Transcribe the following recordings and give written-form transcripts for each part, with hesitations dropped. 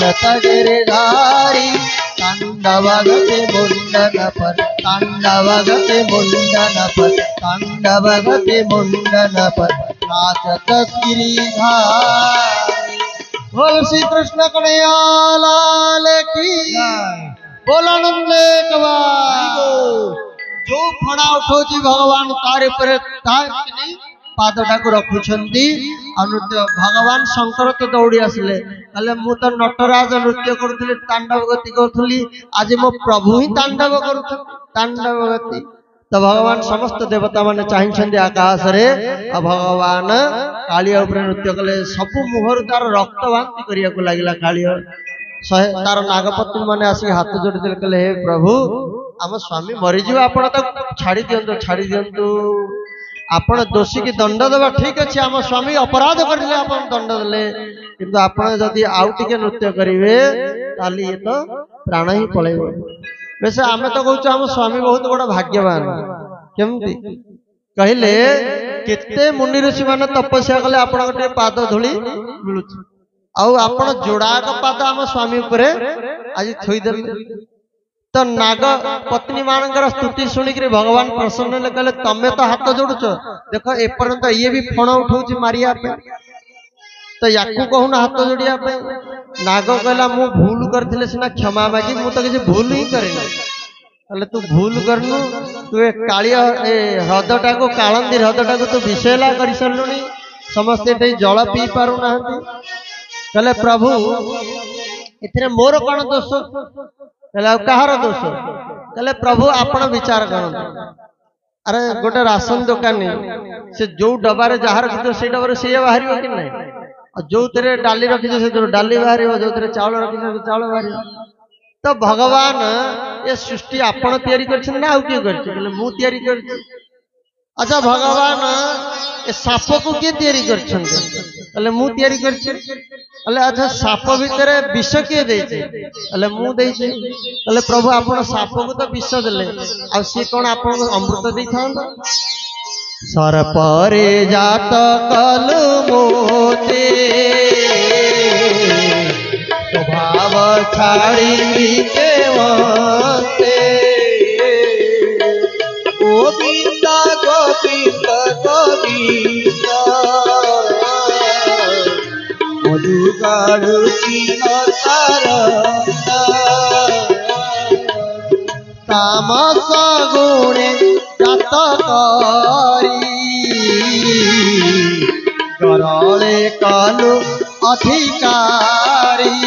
गिरिधारी तांडवगति मुंडन पर तांडवगति मुंडन पर तांडवगति मुंडन पर नाचत गिरिधारी। बोल श्री कृष्ण कन्हैया लाल की बोल आनंद जो फणा उठो भगवान तार पर पादटा को रखुंट नृत्य भगवान शंकर तो दौड़ी आसिले कहले मु तो नटराज नृत्य करुली तांडव गति करुली आज मो प्रभु ही तांडव करू तांडव गति तो भगवान समस्त देवता माने चाहिए आकाश रे भगवान कालिया उपर नृत्य कले सबु मुहर तार रक्त बांति करिया को लागिला कालिया तार नागपत्नी माने आसी हाथ जोड़ी कहले हे प्रभु आम स्वामी मरीज आपण छाड़ी दिंतु आपण दोषी की दंड देवा ठीक अच्छे आम स्वामी अपराध करले आपण दंड देले किंतु आपण जदि आउ टिके नृत्य करिवे ताली ये तो प्राण ही पळेबो। वैसे आमे तो कहूँ आम स्वामी बहुत बड़ा भाग्यवान केमती कहले केते मुनि ऋषि माने तपस्या कले आपण गोटे पाद धूली मिलुछ आउ आपण जोड़ाक पाद आम स्वामी उपरे आज थोई देले तो नाग पत्नी मानकर स्तुति शुणिक भगवान प्रसन्न कहले तमें तो हाथ जोड़ुच देख एपर्यंत ये भी फण उठाऊँ मारिया तो या कहूना हाथ जोड़िया नाग कहला मु भूल करथिले सिना क्षमा मागी मु तो किसी भूल ही करे तू भूल करनु तू ए कालिया ए ह्रदटा को कालंदी ह्रदटा को तू विषयला कर सारूनी समस्ते जल पी पारु ना कहले प्रभु इतने मोर कौन दोष कहार दोष कहले प्रभु आपण विचार कर अरे गोटे राशन दुकानी से जो डबारे जहाँ रखी से डबारे सी बाहर कि ना जो थे डाली रखी से डाली बाहर जो थे चाउल रखी चाउल बाहर तो भगवान ये सृष्टि आपण तैयारी कर आउ किए कर अच्छा भगवान ए साप को किए तैयारी कर मु तैयारी कर अच्छा साप भितर विष किए देले मु देले प्रभु आपण साप को तो विष देले आ सी कौन आप अमृत दे था सरपरे जात कलु मोते स्वभाव छाड़ी के मते गोविंदा गोविंद गोविंद मधुगाड़ी तामस गुणे जात करले कालु अधिकारी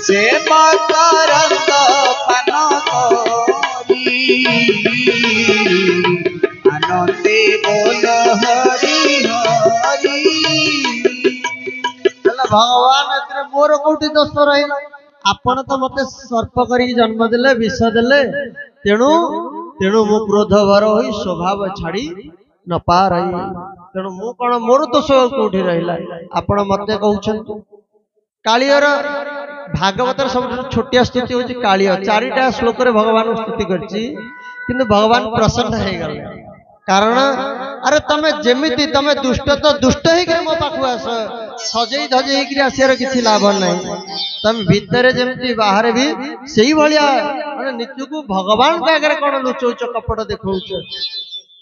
से मकरंद पान आनंदे बोल हरि हरि भगवान एतरे मोर कोठी दोष रहिला आपण तो मते सर्प करी जन्म देले विष देले तेणु तेणु मु क्रोध भर होई स्वभाव छाड़ी न पा रही तेणु मु कौन मोर दोष कोठी रहिला आपण मते कहउछन कालियर भागवतर सब छोटिया स्तुति होची कालिय चारिटा श्लोक रे भगवान स्तुति करची किंतु भगवान प्रसन्न हे गले कारण अरे तमे जेमिति तमे दुष्ट तो दुष्ट ही के मो पाखु आस सजई धजई कि आसियार किछि लाभ नहीं तम भीतर जेमिति बाहर भी सेही भलिया माने नित्य को भगवान के आगे कोन लुचौच कपट देखौच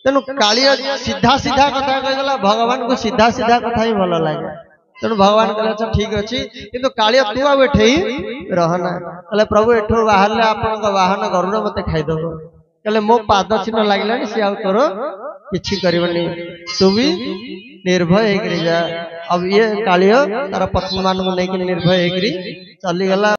तेनु कालिया सीधा सीधा कथा कहला भगवान को सीधा सीधा कथा ही भल लागे तेणु भगवान कहले अच्छा ठीक अच्छी किंतु कालिया तू आ बैठे रहना कहले प्रभु एठो बाहर आपण वाहन गरुड़ मते खाईदब कहले मो पाद चिन्ह लगला सी आ तोर किछि करबनी तू भी निर्भय हेकरी जा अब ये कालिया तार पत्नी मान को लेकिन निर्भय हेकरी चली गला।